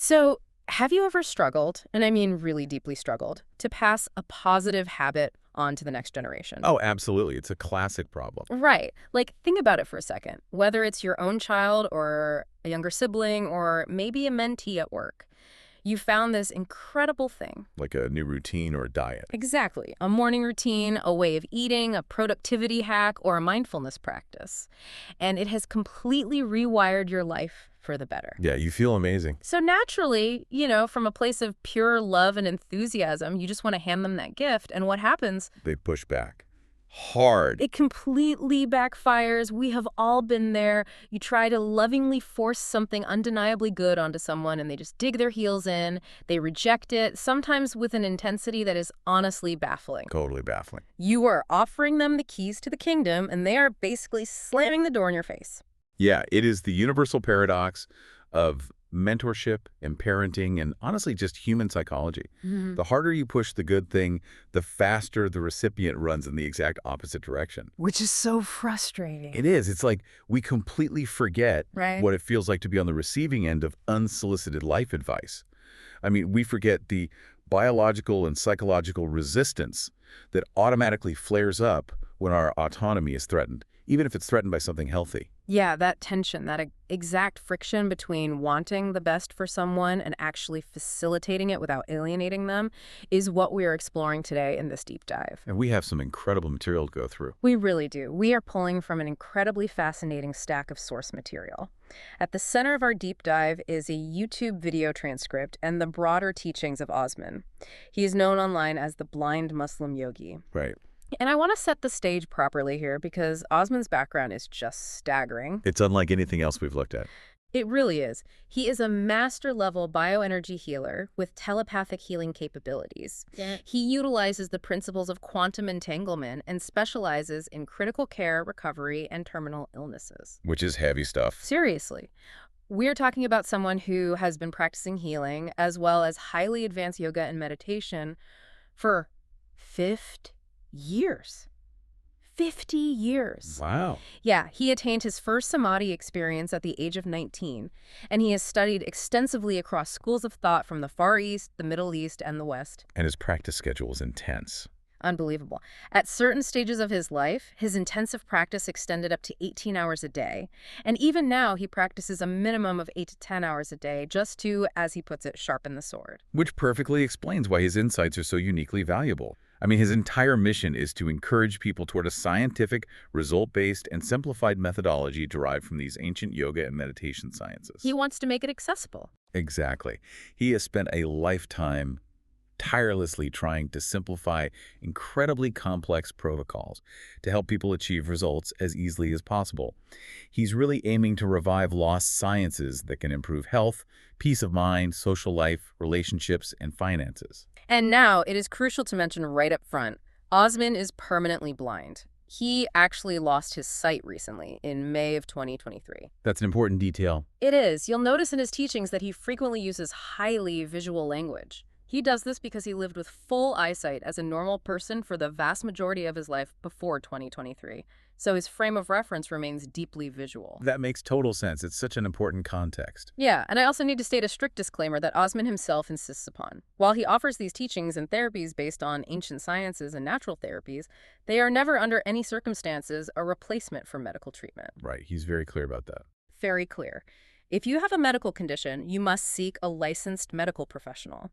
So, have you ever struggled, and I mean really deeply struggled, to pass a positive habit on to the next generation? Oh, absolutely. It's a classic problem. Right. Like, think about it for a second. Whether it's your own child or a younger sibling or maybe a mentee at work, you found this incredible thing. Like a new routine or a diet. Exactly. A morning routine, a way of eating, a productivity hack, or a mindfulness practice. And it has completely rewired your life for the better. Yeah, you feel amazing. So naturally, from a place of pure love and enthusiasm, you just want to hand them that gift. And what happens? They push back hard. It completely backfires. We have all been there. You try to lovingly force something undeniably good onto someone and they just dig their heels in. They reject it, sometimes with an intensity that is honestly baffling. Totally baffling. You are offering them the keys to the kingdom and they are basically slamming the door in your face. Yeah, it is the universal paradox of mentorship and parenting and honestly just human psychology. The harder you push the good thing, the faster the recipient runs in the exact opposite direction. Which is so frustrating. It is. It's like we completely forget Right. what it feels like to be on the receiving end of unsolicited life advice. I mean, we forget the biological and psychological resistance that automatically flares up when our autonomy is threatened, even if it's threatened by something healthy. Yeah, that tension, that exact friction between wanting the best for someone and actually facilitating it without alienating them is what we are exploring today in this deep dive. And we have some incredible material to go through. We really do. We are pulling from an incredibly fascinating stack of source material. At the center of our deep dive is a YouTube video transcript and the broader teachings of Osman. He is known online as the blind Muslim yogi. Right. And I want to set the stage properly here because Osman's background is just staggering. It's unlike anything else we've looked at. It really is. He is a master-level bioenergy healer with telepathic healing capabilities. Yeah. He utilizes the principles of quantum entanglement and specializes in critical care, recovery, and terminal illnesses. Which is heavy stuff. Seriously. We're talking about someone who has been practicing healing as well as highly advanced yoga and meditation for 50 years. 50 years. Wow. Yeah, he attained his first samadhi experience at the age of 19, and he has studied extensively across schools of thought from the Far East, the Middle East, and the West. And his practice schedule is intense. Unbelievable. At certain stages of his life, his intensive practice extended up to 18 hours a day. And even now, he practices a minimum of 8 to 10 hours a day just to, as he puts it, sharpen the sword. Which perfectly explains why his insights are so uniquely valuable. I mean, his entire mission is to encourage people toward a scientific, result-based, and simplified methodology derived from these ancient yoga and meditation sciences. He wants to make it accessible. Exactly. He has spent a lifetime tirelessly trying to simplify incredibly complex protocols to help people achieve results as easily as possible. He's really aiming to revive lost sciences that can improve health, peace of mind, social life, relationships, and finances. And now, it is crucial to mention right up front, Osman is permanently blind. He actually lost his sight recently, in May of 2023. That's an important detail. It is. You'll notice in his teachings that he frequently uses highly visual language. He does this because he lived with full eyesight as a normal person for the vast majority of his life before 2023. So his frame of reference remains deeply visual. That makes total sense. It's such an important context. Yeah, and I also need to state a strict disclaimer that Osman himself insists upon. While he offers these teachings and therapies based on ancient sciences and natural therapies, they are never under any circumstances a replacement for medical treatment. Right, he's very clear about that. Very clear. If you have a medical condition, you must seek a licensed medical professional.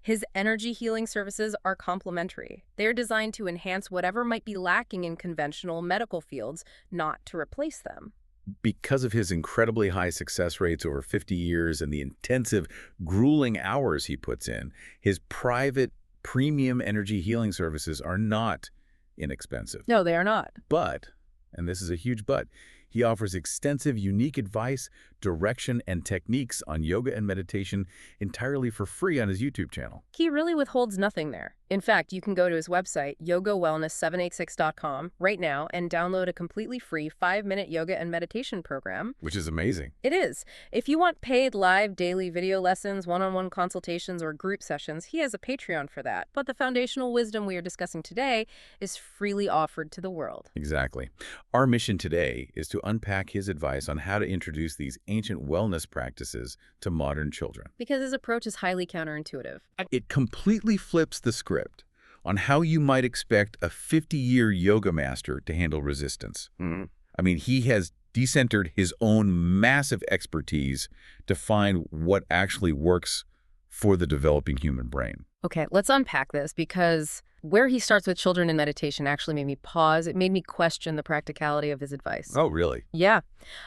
His energy healing services are complementary. They're designed to enhance whatever might be lacking in conventional medical fields, not to replace them. Because of his incredibly high success rates over 50 years and the intensive, grueling hours he puts in, his private, premium energy healing services are not inexpensive. No, they are not. But, and this is a huge but, he offers extensive, unique advice, direction, and techniques on yoga and meditation entirely for free on his YouTube channel. He really withholds nothing there. In fact, you can go to his website, yogawellness786.com, right now and download a completely free 5-minute yoga and meditation program. Which is amazing. It is. If you want paid live daily video lessons, one-on-one consultations, or group sessions, he has a Patreon for that. But the foundational wisdom we are discussing today is freely offered to the world. Exactly. Our mission today is to unpack his advice on how to introduce these ancient wellness practices to modern children. Because his approach is highly counterintuitive. It completely flips the script on how you might expect a 50-year yoga master to handle resistance. I mean, he has decentered his own massive expertise to find what actually works for the developing human brain. Okay, let's unpack this, because where he starts with children in meditation actually made me pause. It made me question the practicality of his advice. Oh, really? Yeah.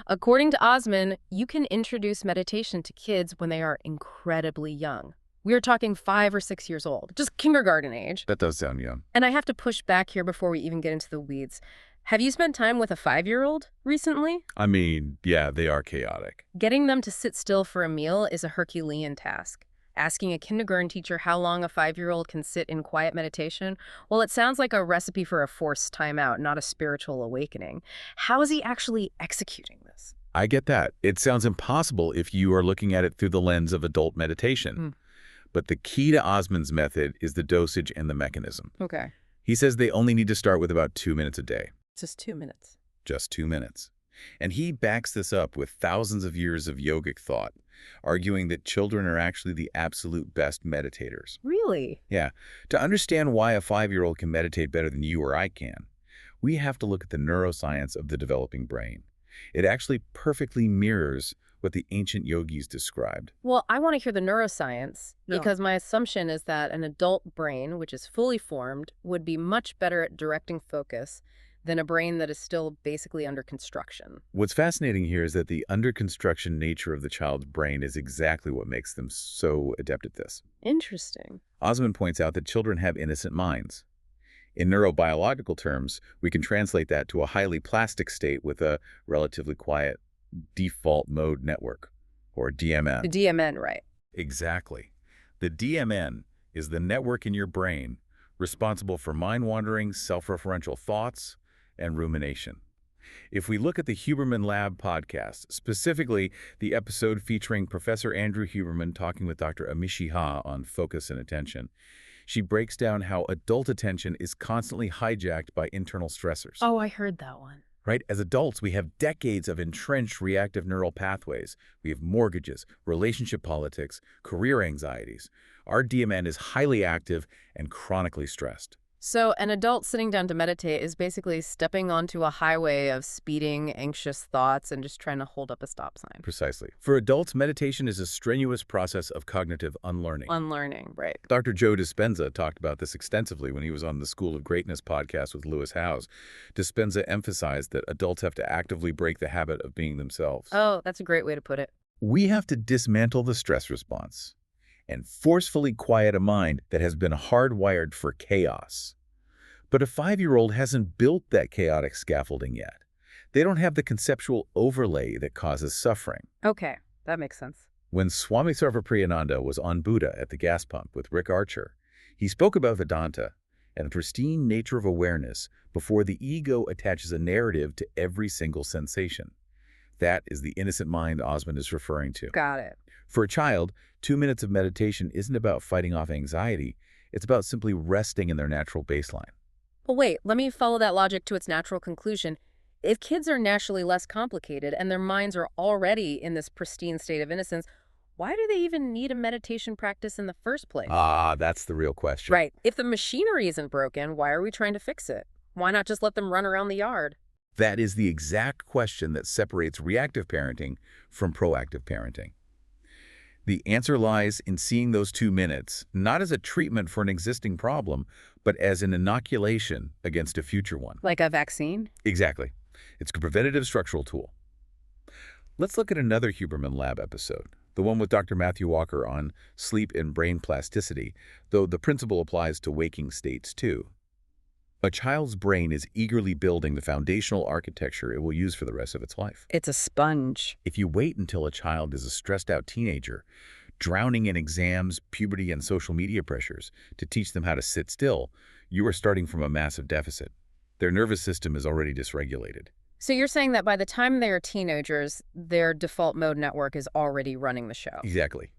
According to Osman, you can introduce meditation to kids when they are incredibly young. We are talking 5 or 6 years old, just kindergarten age. That does sound young. And I have to push back here before we even get into the weeds. Have you spent time with a 5-year-old recently? I mean, yeah, they are chaotic. Getting them to sit still for a meal is a Herculean task. Asking a kindergarten teacher how long a 5-year-old can sit in quiet meditation, well, it sounds like a recipe for a forced timeout, not a spiritual awakening. How is he actually executing this? I get that. It sounds impossible if you are looking at it through the lens of adult meditation. But the key to Osman's method is the dosage and the mechanism. Okay. He says they only need to start with about 2 minutes a day. Just 2 minutes. Just 2 minutes. And he backs this up with thousands of years of yogic thought, arguing that children are actually the absolute best meditators. Really? Yeah. To understand why a 5-year-old can meditate better than you or I can, we have to look at the neuroscience of the developing brain. It actually perfectly mirrors what the ancient yogis described. Well, I want to hear the neuroscience, Yeah. because my assumption is that an adult brain, which is fully formed, would be much better at directing focus than a brain that is still basically under construction. What's fascinating here is that the under-construction nature of the child's brain is exactly what makes them so adept at this. Interesting. Osman points out that children have innocent minds. In neurobiological terms, we can translate that to a highly plastic state with a relatively quiet default mode network, or DMN. The DMN, right? Exactly. The DMN is the network in your brain responsible for mind-wandering, self-referential thoughts and rumination. If we look at the Huberman Lab podcast, specifically the episode featuring Professor Andrew Huberman talking with Dr. Amishi Ha on focus and attention, she breaks down how adult attention is constantly hijacked by internal stressors. Oh, I heard that one. Right? As adults, we have decades of entrenched reactive neural pathways. We have mortgages, relationship politics, career anxieties. Our DMN is highly active and chronically stressed. So an adult sitting down to meditate is basically stepping onto a highway of speeding, anxious thoughts and just trying to hold up a stop sign. Precisely. For adults, meditation is a strenuous process of cognitive unlearning. Unlearning, right. Dr. Joe Dispenza talked about this extensively when he was on the School of Greatness podcast with Lewis Howes. Dispenza emphasized that adults have to actively break the habit of being themselves. Oh, that's a great way to put it. We have to dismantle the stress response and forcefully quiet a mind that has been hardwired for chaos. But a 5-year-old hasn't built that chaotic scaffolding yet. They don't have the conceptual overlay that causes suffering. Okay, that makes sense. When Swami Sarvapriyananda was on Buddha at the gas pump with Rick Archer, he spoke about Vedanta and the pristine nature of awareness before the ego attaches a narrative to every single sensation. That is the innocent mind Osman is referring to. Got it. For a child, 2 minutes of meditation isn't about fighting off anxiety. It's about simply resting in their natural baseline. Well, wait, let me follow that logic to its natural conclusion. If kids are naturally less complicated and their minds are already in this pristine state of innocence, why do they even need a meditation practice in the first place? Ah, that's the real question. Right. If the machinery isn't broken, why are we trying to fix it? Why not just let them run around the yard? That is the exact question that separates reactive parenting from proactive parenting. The answer lies in seeing those 2 minutes, not as a treatment for an existing problem, but as an inoculation against a future one. Like a vaccine? Exactly. It's a preventative structural tool. Let's look at another Huberman Lab episode, the one with Dr. Matthew Walker on sleep and brain plasticity, though the principle applies to waking states too. A child's brain is eagerly building the foundational architecture it will use for the rest of its life. It's a sponge. If you wait until a child is a stressed-out teenager, drowning in exams, puberty, and social media pressures to teach them how to sit still, you are starting from a massive deficit. Their nervous system is already dysregulated. So you're saying that by the time they are teenagers, their default mode network is already running the show? Exactly.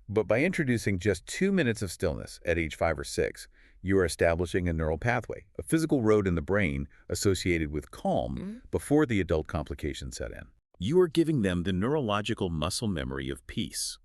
But by introducing just 2 minutes of stillness at age 5 or 6, you are establishing a neural pathway, a physical road in the brain associated with calm before the adult complications set in. You are giving them the neurological muscle memory of peace.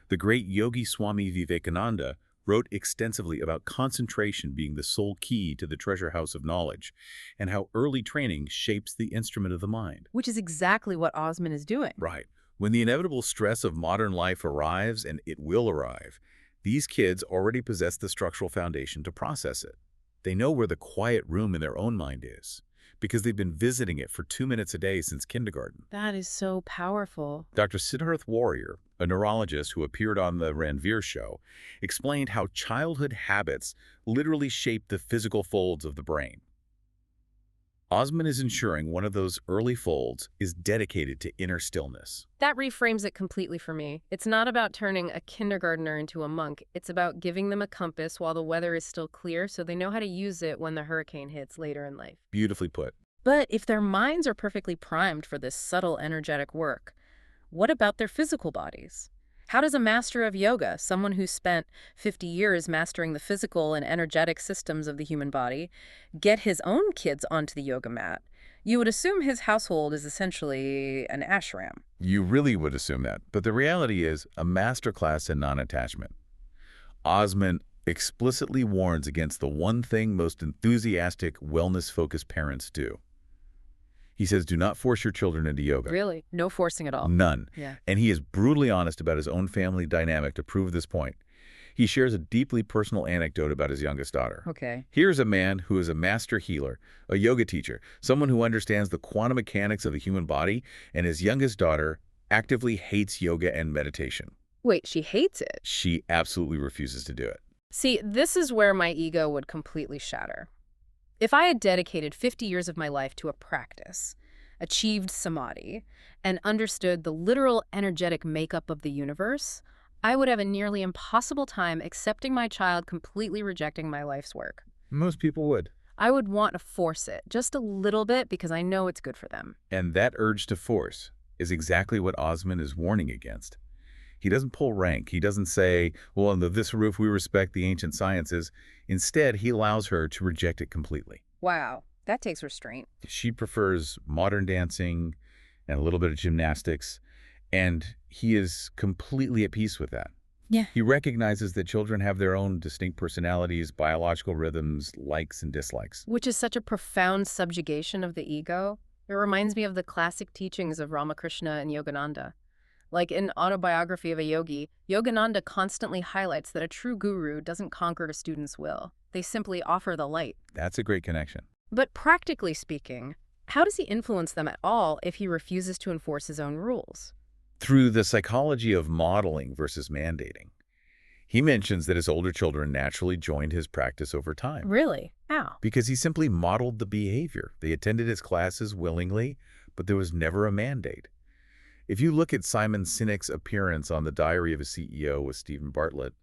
The great yogi Swami Vivekananda wrote extensively about concentration being the sole key to the treasure house of knowledge, and how early training shapes the instrument of the mind. Which is exactly what Osman is doing. Right. When the inevitable stress of modern life arrives, and it will arrive, these kids already possess the structural foundation to process it. They know where the quiet room in their own mind is, because they've been visiting it for 2 minutes a day since kindergarten. That is so powerful. Dr. Siddharth Warrior, a neurologist who appeared on the Ranveer show, explained how childhood habits literally shape the physical folds of the brain. Osman is ensuring one of those early folds is dedicated to inner stillness. That reframes it completely for me. It's not about turning a kindergartner into a monk. It's about giving them a compass while the weather is still clear so they know how to use it when the hurricane hits later in life. Beautifully put. But if their minds are perfectly primed for this subtle, energetic work, what about their physical bodies? How does a master of yoga, someone who spent 50 years mastering the physical and energetic systems of the human body, get his own kids onto the yoga mat? You would assume his household is essentially an ashram. You really would assume that, but the reality is a masterclass in non-attachment. Osman explicitly warns against the one thing most enthusiastic, wellness-focused parents do. He says, do not force your children into yoga. Really? No forcing at all? None. Yeah. And he is brutally honest about his own family dynamic to prove this point. He shares a deeply personal anecdote about his youngest daughter. Okay. Here's a man who is a master healer, a yoga teacher, someone who understands the quantum mechanics of the human body, and his youngest daughter actively hates yoga and meditation. Wait, she hates it? She absolutely refuses to do it. See, this is where my ego would completely shatter. If I had dedicated 50 years of my life to a practice, achieved samadhi, and understood the literal energetic makeup of the universe, I would have a nearly impossible time accepting my child completely rejecting my life's work. Most people would. I would want to force it, just a little bit, because I know it's good for them. And that urge to force is exactly what Osman is warning against. He doesn't pull rank. He doesn't say, well, under this roof we respect the ancient sciences. Instead, he allows her to reject it completely. Wow, that takes restraint. She prefers modern dancing and a little bit of gymnastics, and he is completely at peace with that. Yeah. He recognizes that children have their own distinct personalities, biological rhythms, likes and dislikes. Which is such a profound subjugation of the ego. It reminds me of the classic teachings of Ramakrishna and Yogananda. Like in Autobiography of a Yogi, Yogananda constantly highlights that a true guru doesn't conquer a student's will. They simply offer the light. That's a great connection. But practically speaking, how does he influence them at all if he refuses to enforce his own rules? Through the psychology of modeling versus mandating. He mentions that his older children naturally joined his practice over time. Really? How? Because he simply modeled the behavior. They attended his classes willingly, but there was never a mandate. If you look at Simon Sinek's appearance on The Diary of a CEO with Stephen Bartlett,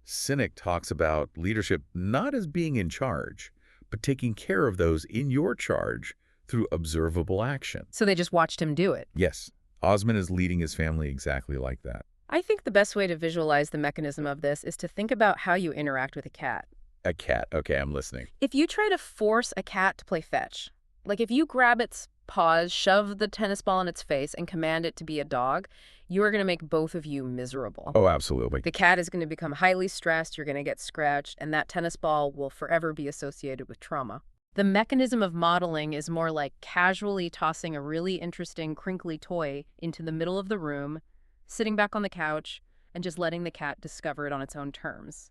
Sinek talks about leadership not as being in charge, but taking care of those in your charge through observable action. So they just watched him do it. Yes, Osman is leading his family exactly like that. I think the best way to visualize the mechanism of this is to think about how you interact with a cat. A cat. Okay, I'm listening. If you try to force a cat to play fetch, like if you grab its paws, shove the tennis ball in its face, and command it to be a dog, you are going to make both of you miserable. Oh, absolutely. The cat is going to become highly stressed, you're going to get scratched, and that tennis ball will forever be associated with trauma. The mechanism of modeling is more like casually tossing a really interesting, crinkly toy into the middle of the room, sitting back on the couch, and just letting the cat discover it on its own terms.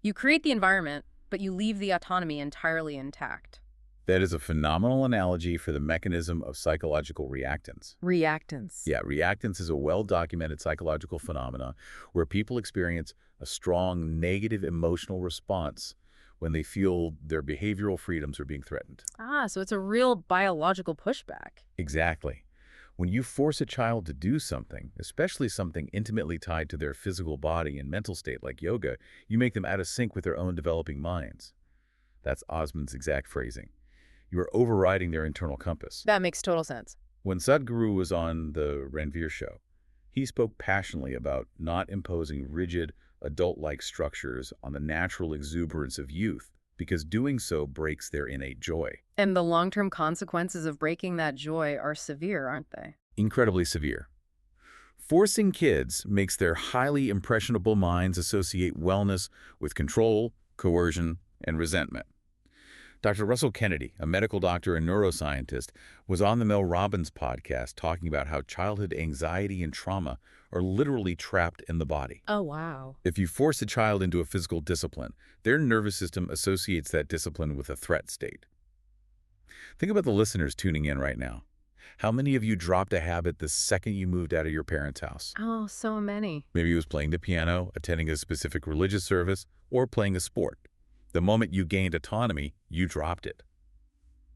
You create the environment, but you leave the autonomy entirely intact. That is a phenomenal analogy for the mechanism of psychological reactance. Reactance. Yeah, reactance is a well-documented psychological phenomena where people experience a strong negative emotional response when they feel their behavioral freedoms are being threatened. Ah, so it's a real biological pushback. Exactly. When you force a child to do something, especially something intimately tied to their physical body and mental state like yoga, you make them out of sync with their own developing minds. That's Osman's exact phrasing. You are overriding their internal compass. That makes total sense. When Sadhguru was on the Ranveer show, he spoke passionately about not imposing rigid, adult-like structures on the natural exuberance of youth, because doing so breaks their innate joy. And the long-term consequences of breaking that joy are severe, aren't they? Incredibly severe. Forcing kids makes their highly impressionable minds associate wellness with control, coercion, and resentment. Dr. Russell Kennedy, a medical doctor and neuroscientist, was on the Mel Robbins podcast talking about how childhood anxiety and trauma are literally trapped in the body. Oh, wow. If you force a child into a physical discipline, their nervous system associates that discipline with a threat state. Think about the listeners tuning in right now. How many of you dropped a habit the second you moved out of your parents' house? Oh, so many. Maybe it was playing the piano, attending a specific religious service, or playing a sport. The moment you gained autonomy, you dropped it.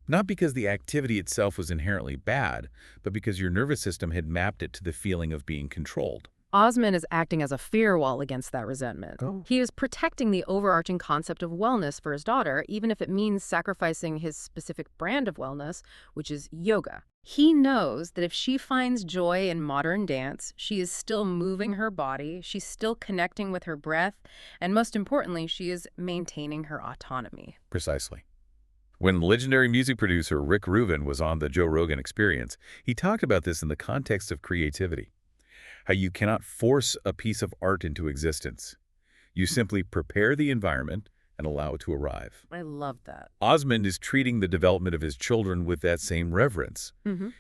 Not because the activity itself was inherently bad, but because your nervous system had mapped it to the feeling of being controlled. Osman is acting as a fear wall against that resentment. Oh. He is protecting the overarching concept of wellness for his daughter, even if it means sacrificing his specific brand of wellness, which is yoga. He knows that if she finds joy in modern dance, she is still moving her body, she's still connecting with her breath, and most importantly, she is maintaining her autonomy. Precisely. When legendary music producer Rick Rubin was on the Joe Rogan Experience, he talked about this in the context of creativity. How you cannot force a piece of art into existence. You simply prepare the environment and allow it to arrive. I love that. Osman is treating the development of his children with that same reverence.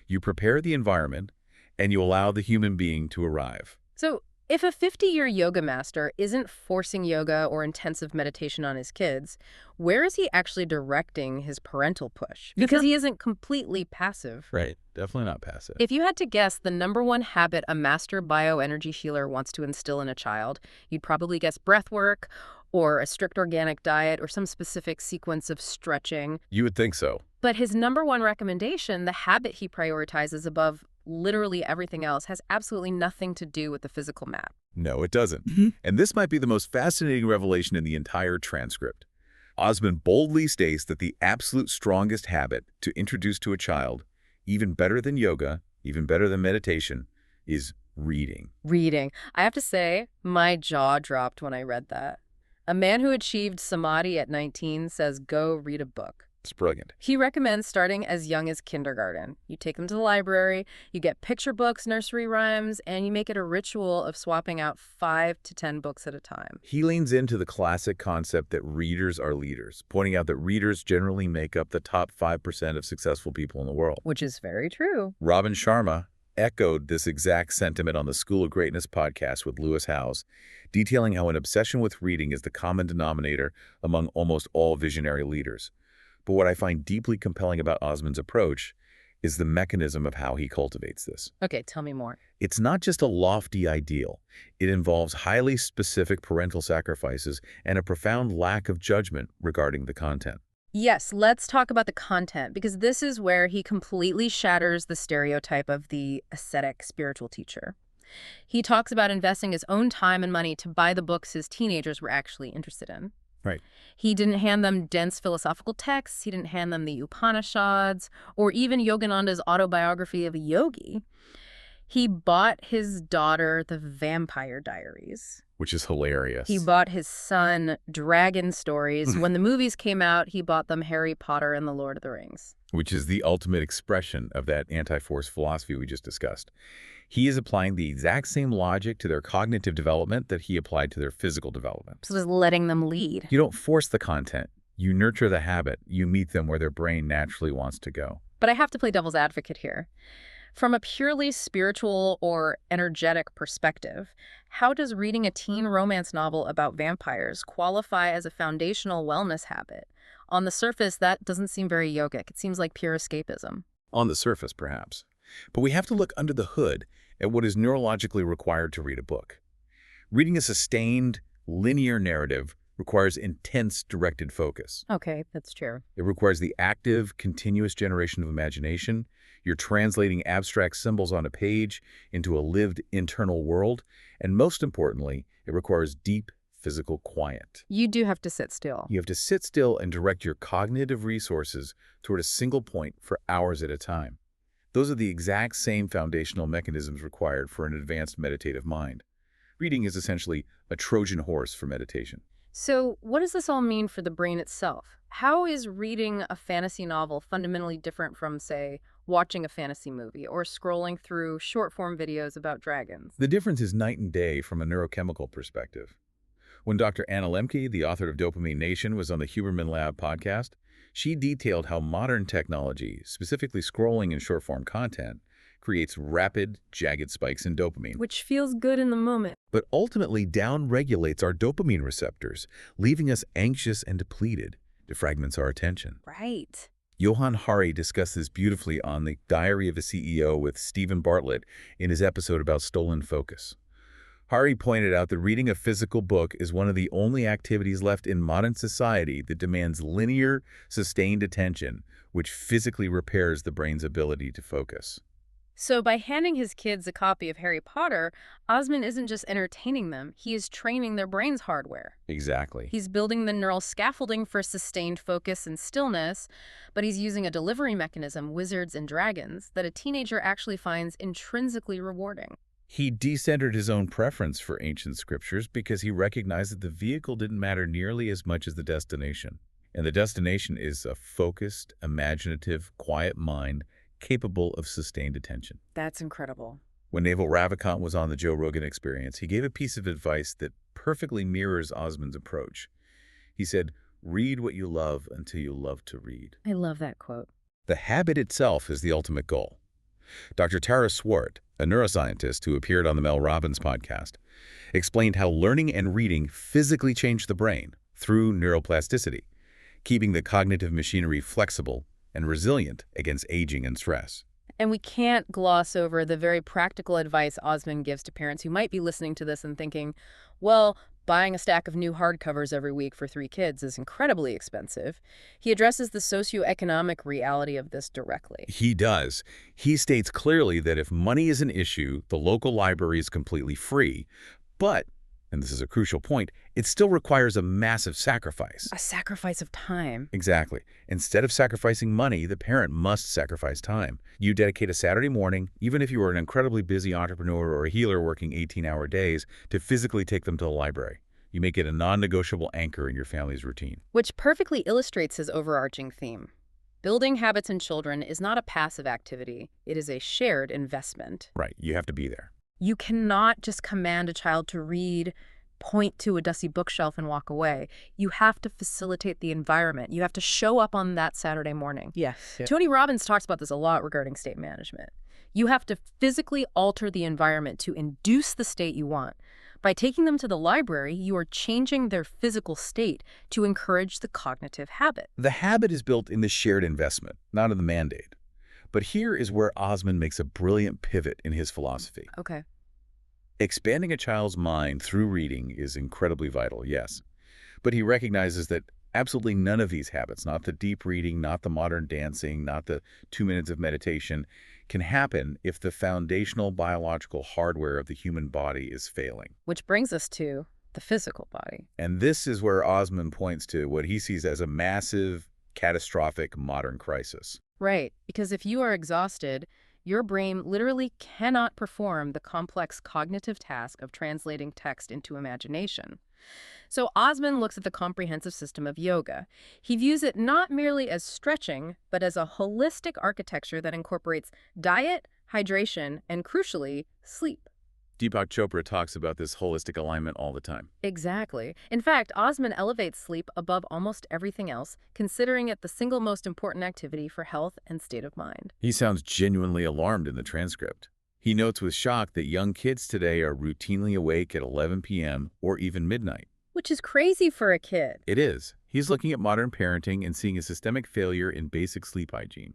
You prepare the environment and you allow the human being to arrive. So, if a 50-year yoga master isn't forcing yoga or intensive meditation on his kids, where is he actually directing his parental push? Because he isn't completely passive. Right. Definitely not passive. If you had to guess the #1 habit a master bioenergy healer wants to instill in a child, you'd probably guess breath work or a strict organic diet or some specific sequence of stretching. You would think so. But his #1 recommendation, the habit he prioritizes above literally everything else, has absolutely nothing to do with the physical map. No, it doesn't. And this might be the most fascinating revelation in the entire transcript. Osman boldly states that the absolute strongest habit to introduce to a child, even better than yoga, even better than meditation, is reading. Reading. I have to say, my jaw dropped when I read that. A man who achieved samadhi at 19 says, go read a book. It's brilliant. He recommends starting as young as kindergarten. You take them to the library, you get picture books, nursery rhymes, and you make it a ritual of swapping out 5 to 10 books at a time. He leans into the classic concept that readers are leaders, pointing out that readers generally make up the top 5% of successful people in the world. Which is very true. Robin Sharma echoed this exact sentiment on the School of Greatness podcast with Lewis Howes, detailing how an obsession with reading is the common denominator among almost all visionary leaders. But what I find deeply compelling about Osman's approach is the mechanism of how he cultivates this. Okay, tell me more. It's not just a lofty ideal. It involves highly specific parental sacrifices and a profound lack of judgment regarding the content. Yes, let's talk about the content, because this is where he completely shatters the stereotype of the ascetic spiritual teacher. He talks about investing his own time and money to buy the books his teenagers were actually interested in. Right. He didn't hand them dense philosophical texts, he didn't hand them the Upanishads, or even Yogananda's autobiography of a yogi. He bought his daughter the Vampire Diaries. Which is hilarious. He bought his son Dragon Stories. When the movies came out, he bought them Harry Potter and the Lord of the Rings. Which is the ultimate expression of that anti-force philosophy we just discussed. He is applying the exact same logic to their cognitive development that he applied to their physical development. So just letting them lead. You don't force the content. You nurture the habit. You meet them where their brain naturally wants to go. But I have to play devil's advocate here. From a purely spiritual or energetic perspective, how does reading a teen romance novel about vampires qualify as a foundational wellness habit? On the surface, that doesn't seem very yogic. It seems like pure escapism. On the surface, perhaps. But we have to look under the hood at what is neurologically required to read a book. Reading a sustained, linear narrative requires intense, directed focus. Okay, that's true. It requires the active, continuous generation of imagination. You're translating abstract symbols on a page into a lived internal world. And most importantly, it requires deep physical quiet. You do have to sit still. You have to sit still and direct your cognitive resources toward a single point for hours at a time. Those are the exact same foundational mechanisms required for an advanced meditative mind. Reading is essentially a Trojan horse for meditation. So, what does this all mean for the brain itself? How is reading a fantasy novel fundamentally different from, say, watching a fantasy movie or scrolling through short form videos about dragons? The difference is night and day from a neurochemical perspective. When Dr. Anna Lemke, the author of Dopamine Nation, was on the Huberman Lab podcast, she detailed how modern technology, specifically scrolling and short-form content, creates rapid, jagged spikes in dopamine, Which feels good in the moment. but ultimately downregulates our dopamine receptors, leaving us anxious and depleted, defragments our attention. Right. Johann Hari discussed this beautifully on The Diary of a CEO with Stephen Bartlett in his episode about stolen focus. Hari pointed out that reading a physical book is one of the only activities left in modern society that demands linear, sustained attention, which physically repairs the brain's ability to focus. So, by handing his kids a copy of Harry Potter, Osman isn't just entertaining them, he is training their brain's hardware. Exactly. He's building the neural scaffolding for sustained focus and stillness, but he's using a delivery mechanism, wizards and dragons, that a teenager actually finds intrinsically rewarding. He decentered his own preference for ancient scriptures because he recognized that the vehicle didn't matter nearly as much as the destination. And the destination is a focused, imaginative, quiet mind capable of sustained attention. That's incredible. When Naval Ravikant was on the Joe Rogan Experience, he gave a piece of advice that perfectly mirrors Osman's approach. He said, "Read what you love until you love to read." I love that quote. The habit itself is the ultimate goal. Dr. Tara Swart, a neuroscientist who appeared on the Mel Robbins podcast, explained how learning and reading physically change the brain through neuroplasticity, keeping the cognitive machinery flexible and resilient against aging and stress. And we can't gloss over the very practical advice Osman gives to parents who might be listening to this and thinking, well, buying a stack of new hardcovers every week for 3 kids is incredibly expensive. He addresses the socioeconomic reality of this directly. He does. He states clearly that if money is an issue, the local library is completely free. But, and this is a crucial point, it still requires a massive sacrifice. A sacrifice of time. Exactly. Instead of sacrificing money, the parent must sacrifice time. You dedicate a Saturday morning, even if you are an incredibly busy entrepreneur or a healer working 18-hour days, to physically take them to the library. You make it a non-negotiable anchor in your family's routine. Which perfectly illustrates his overarching theme. Building habits in children is not a passive activity. It is a shared investment. Right. You have to be there. You cannot just command a child to read, point to a dusty bookshelf, and walk away. You have to facilitate the environment. You have to show up on that Saturday morning. Yes. Tony Robbins talks about this a lot regarding state management. You have to physically alter the environment to induce the state you want. By taking them to the library, you are changing their physical state to encourage the cognitive habit. The habit is built in the shared investment, not in the mandate. But here is where Osman makes a brilliant pivot in his philosophy. Okay. Expanding a child's mind through reading is incredibly vital, yes. But he recognizes that absolutely none of these habits, not the deep reading, not the modern dancing, not the 2 minutes of meditation, can happen if the foundational biological hardware of the human body is failing. Which brings us to the physical body. And this is where Osman points to what he sees as a massive, catastrophic modern crisis. Right, because if you are exhausted, your brain literally cannot perform the complex cognitive task of translating text into imagination. So Osman looks at the comprehensive system of yoga. He views it not merely as stretching, but as a holistic architecture that incorporates diet, hydration, and crucially, sleep. Deepak Chopra talks about this holistic alignment all the time. Exactly. In fact, Osman elevates sleep above almost everything else, considering it the single most important activity for health and state of mind. He sounds genuinely alarmed in the transcript. He notes with shock that young kids today are routinely awake at 11 p.m. or even midnight. Which is crazy for a kid. It is. He's looking at modern parenting and seeing a systemic failure in basic sleep hygiene.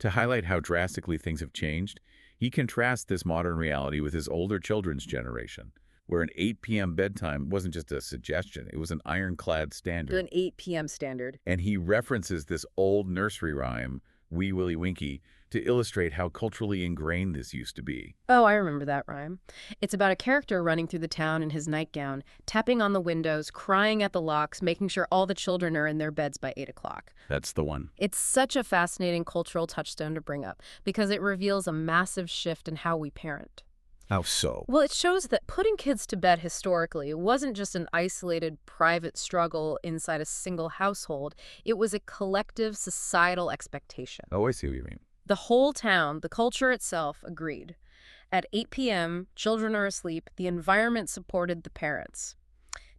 To highlight how drastically things have changed, he contrasts this modern reality with his older children's generation, where an 8 p.m. bedtime wasn't just a suggestion, it was an ironclad standard. An 8 p.m. standard. And he references this old nursery rhyme, Wee Willie Winkie, to illustrate how culturally ingrained this used to be. Oh, I remember that rhyme. It's about a character running through the town in his nightgown, tapping on the windows, crying at the locks, making sure all the children are in their beds by 8 o'clock. That's the one. It's such a fascinating cultural touchstone to bring up because it reveals a massive shift in how we parent. How so? Well, it shows that putting kids to bed historically wasn't just an isolated private struggle inside a single household. It was a collective societal expectation. Oh, I see what you mean. The whole town, the culture itself, agreed. At 8 p.m., children are asleep. The environment supported the parents.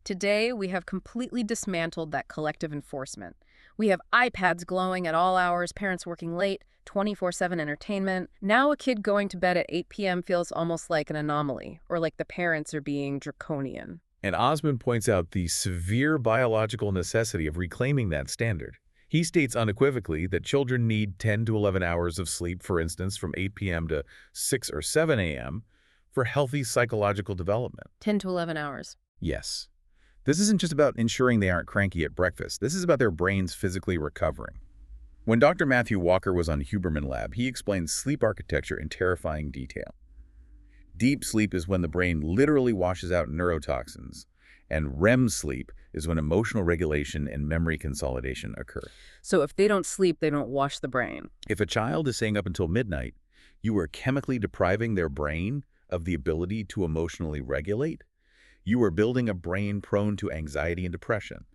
Today, we have completely dismantled that collective enforcement. We have iPads glowing at all hours, parents working late, 24/7 entertainment. Now a kid going to bed at 8 p.m. feels almost like an anomaly, or like the parents are being draconian. And Osman points out the severe biological necessity of reclaiming that standard. He states unequivocally that children need 10 to 11 hours of sleep, for instance, from 8 p.m. to 6 or 7 a.m. for healthy psychological development. 10 to 11 hours. Yes. This isn't just about ensuring they aren't cranky at breakfast. This is about their brains physically recovering. When Dr. Matthew Walker was on Huberman Lab, he explained sleep architecture in terrifying detail. Deep sleep is when the brain literally washes out neurotoxins, and REM sleep is when emotional regulation and memory consolidation occur. So if they don't sleep, they don't wash the brain. If a child is staying up until midnight, you are chemically depriving their brain of the ability to emotionally regulate. You are building a brain prone to anxiety and depression.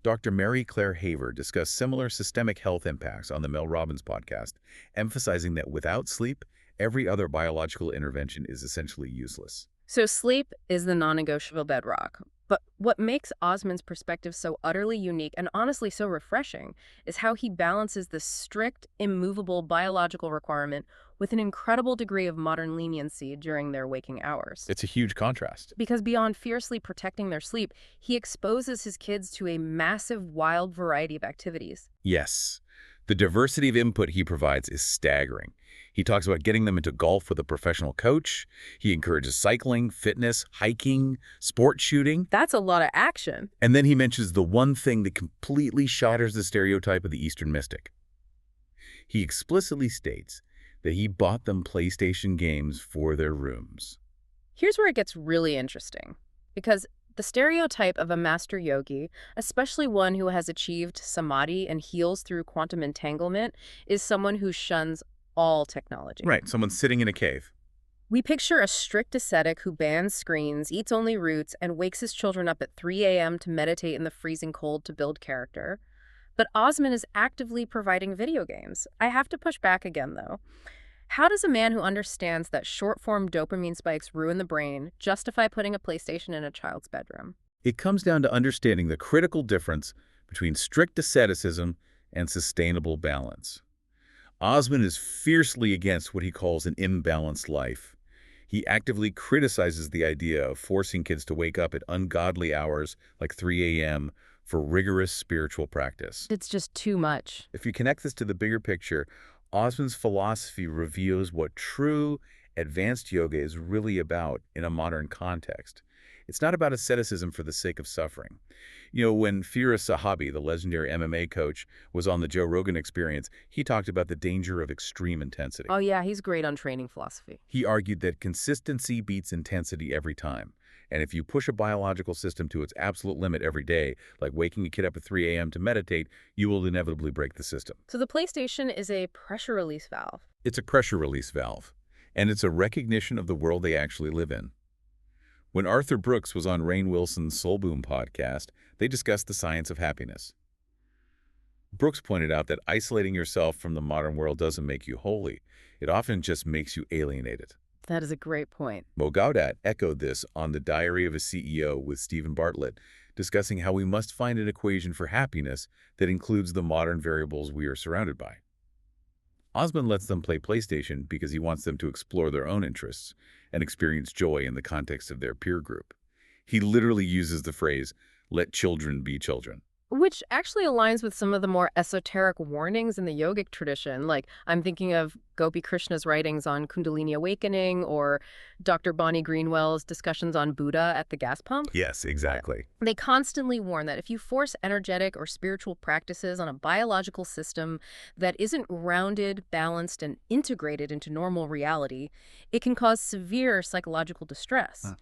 Dr. Mary Claire Haver discussed similar systemic health impacts on the Mel Robbins podcast, emphasizing that without sleep, every other biological intervention is essentially useless. So sleep is the non-negotiable bedrock. But what makes Osman's perspective so utterly unique and honestly so refreshing is how he balances the strict, immovable biological requirement with an incredible degree of modern leniency during their waking hours. It's a huge contrast. Because beyond fiercely protecting their sleep, he exposes his kids to a massive, wild variety of activities. Yes, the diversity of input he provides is staggering. He talks about getting them into golf with a professional coach. He encourages cycling, fitness, hiking, sport shooting. That's a lot of action. And then he mentions the one thing that completely shatters the stereotype of the Eastern mystic. He explicitly states that he bought them PlayStation games for their rooms. Here's where it gets really interesting. Because the stereotype of a master yogi, especially one who has achieved samadhi and heals through quantum entanglement, is someone who shuns all technology. Right, someone sitting in a cave. We picture a strict ascetic who bans screens, eats only roots, and wakes his children up at 3 a.m. to meditate in the freezing cold to build character. But Osman is actively providing video games. I have to push back again, though. How does a man who understands that short-form dopamine spikes ruin the brain justify putting a PlayStation in a child's bedroom? It comes down to understanding the critical difference between strict asceticism and sustainable balance. Osman is fiercely against what he calls an imbalanced life. He actively criticizes the idea of forcing kids to wake up at ungodly hours like 3 a.m. for rigorous spiritual practice. It's just too much. If you connect this to the bigger picture, Osman's philosophy reveals what true, advanced yoga is really about in a modern context. It's not about asceticism for the sake of suffering. You know, when Firas Zahabi, the legendary MMA coach, was on the Joe Rogan Experience, he talked about the danger of extreme intensity. Oh yeah, he's great on training philosophy. He argued that consistency beats intensity every time. And if you push a biological system to its absolute limit every day, like waking a kid up at 3 a.m. to meditate, you will inevitably break the system. So the PlayStation is a pressure release valve. It's a pressure release valve, and it's a recognition of the world they actually live in. When Arthur Brooks was on Rainn Wilson's Soul Boom podcast, they discussed the science of happiness. Brooks pointed out that isolating yourself from the modern world doesn't make you holy. It often just makes you alienated. That is a great point. Mo Gaudat echoed this on The Diary of a CEO with Stephen Bartlett, discussing how we must find an equation for happiness that includes the modern variables we are surrounded by. Osman lets them play PlayStation because he wants them to explore their own interests and experience joy in the context of their peer group. He literally uses the phrase, "let children be children." Which actually aligns with some of the more esoteric warnings in the yogic tradition. Like, I'm thinking of Gopi Krishna's writings on Kundalini awakening or Dr. Bonnie Greenwell's discussions on Buddha at the gas pump. Yes, exactly. They constantly warn that if you force energetic or spiritual practices on a biological system that isn't rounded, balanced, and integrated into normal reality, it can cause severe psychological distress.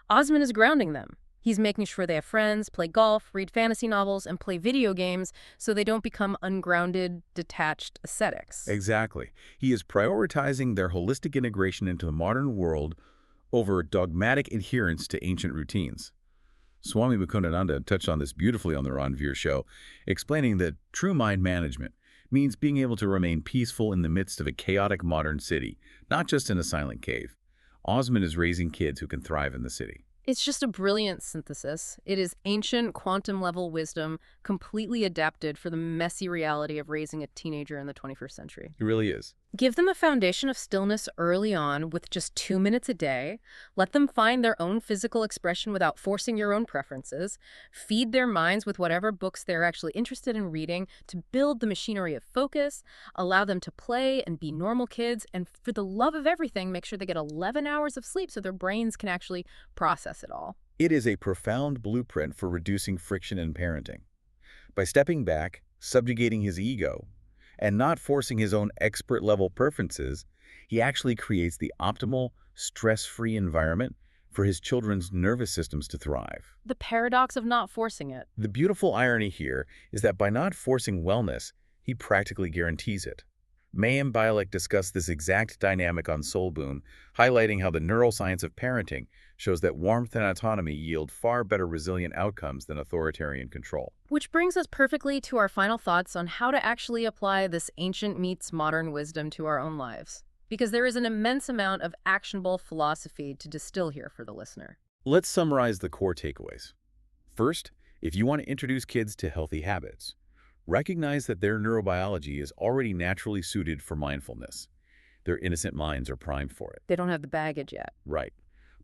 Osman is grounding them. He's making sure they have friends, play golf, read fantasy novels, and play video games so they don't become ungrounded, detached ascetics. Exactly. He is prioritizing their holistic integration into the modern world over dogmatic adherence to ancient routines. Swami Mukundananda touched on this beautifully on the Ranveer show, explaining that true mind management means being able to remain peaceful in the midst of a chaotic modern city, not just in a silent cave. Osman is raising kids who can thrive in the city. It's just a brilliant synthesis. It is ancient quantum-level wisdom, completely adapted for the messy reality of raising a teenager in the 21st century. It really is. Give them a foundation of stillness early on with just 2 minutes a day. Let them find their own physical expression without forcing your own preferences. Feed their minds with whatever books they're actually interested in reading to build the machinery of focus. Allow them to play and be normal kids. And for the love of everything, make sure they get 11 hours of sleep so their brains can actually process it all. It is a profound blueprint for reducing friction in parenting. By stepping back, subjugating his ego, and not forcing his own expert-level preferences, he actually creates the optimal, stress-free environment for his children's nervous systems to thrive. The paradox of not forcing it. The beautiful irony here is that by not forcing wellness, he practically guarantees it. Mayim Bialik discussed this exact dynamic on Soul Boom, highlighting how the neuroscience of parenting shows that warmth and autonomy yield far better resilient outcomes than authoritarian control. Which brings us perfectly to our final thoughts on how to actually apply this ancient meets modern wisdom to our own lives. Because there is an immense amount of actionable philosophy to distill here for the listener. Let's summarize the core takeaways. First, if you want to introduce kids to healthy habits, recognize that their neurobiology is already naturally suited for mindfulness. Their innocent minds are primed for it. They don't have the baggage yet. Right.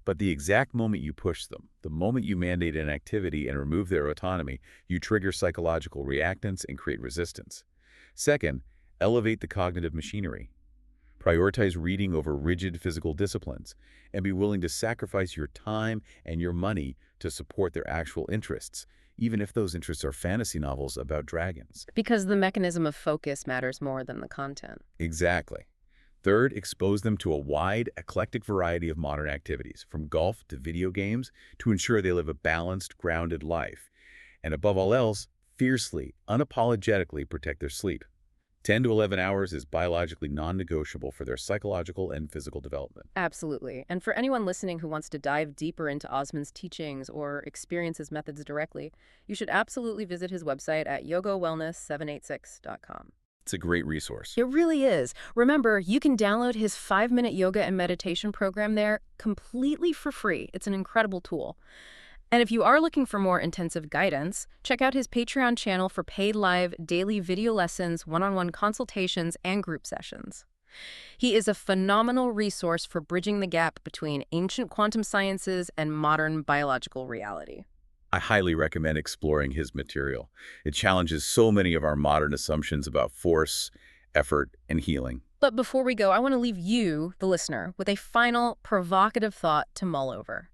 But the exact moment you push them, the moment you mandate an activity and remove their autonomy, you trigger psychological reactance and create resistance. Second, elevate the cognitive machinery. Prioritize reading over rigid physical disciplines, and be willing to sacrifice your time and your money to support their actual interests, even if those interests are fantasy novels about dragons. Because the mechanism of focus matters more than the content. Exactly. Third, expose them to a wide, eclectic variety of modern activities, from golf to video games, to ensure they live a balanced, grounded life. And above all else, fiercely, unapologetically protect their sleep. 10 to 11 hours is biologically non-negotiable for their psychological and physical development. Absolutely. And for anyone listening who wants to dive deeper into Osman's teachings or experience his methods directly, you should absolutely visit his website at yogawellness786.com. It's a great resource. It really is. Remember, you can download his 5-minute yoga and meditation program there completely for free. It's an incredible tool. And if you are looking for more intensive guidance, check out his Patreon channel for paid live daily video lessons, one-on-one consultations, and group sessions. He is a phenomenal resource for bridging the gap between ancient quantum sciences and modern biological reality. I highly recommend exploring his material. It challenges so many of our modern assumptions about force, effort, and healing. But before we go, I want to leave you, the listener, with a final provocative thought to mull over.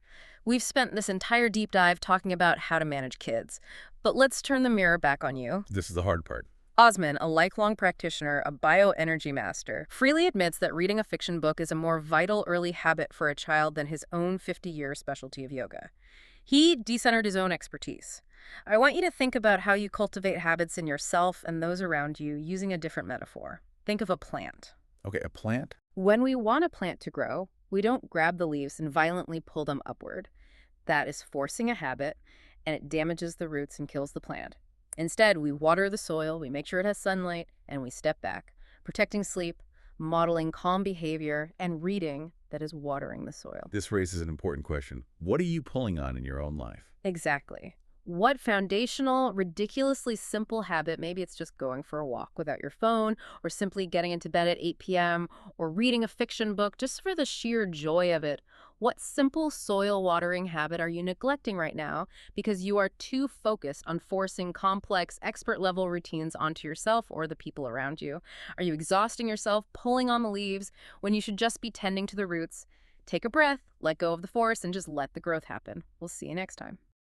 We've spent this entire deep dive talking about how to manage kids, but let's turn the mirror back on you. This is the hard part. Osman, a lifelong practitioner, a bioenergy master, freely admits that reading a fiction book is a more vital early habit for a child than his own 50-year specialty of yoga. He decentered his own expertise. I want you to think about how you cultivate habits in yourself and those around you using a different metaphor. Think of a plant. Okay, a plant? When we want a plant to grow, we don't grab the leaves and violently pull them upward. That is forcing a habit, and it damages the roots and kills the plant. Instead, we water the soil, we make sure it has sunlight, and we step back, protecting sleep, modeling calm behavior, and reading that is watering the soil. This raises an important question. What are you pulling on in your own life? Exactly. What foundational, ridiculously simple habit, maybe it's just going for a walk without your phone, or simply getting into bed at 8 p.m., or reading a fiction book just for the sheer joy of it. What simple soil watering habit are you neglecting right now because you are too focused on forcing complex, expert-level routines onto yourself or the people around you? Are you exhausting yourself, pulling on the leaves, when you should just be tending to the roots? Take a breath, let go of the force, and just let the growth happen. We'll see you next time.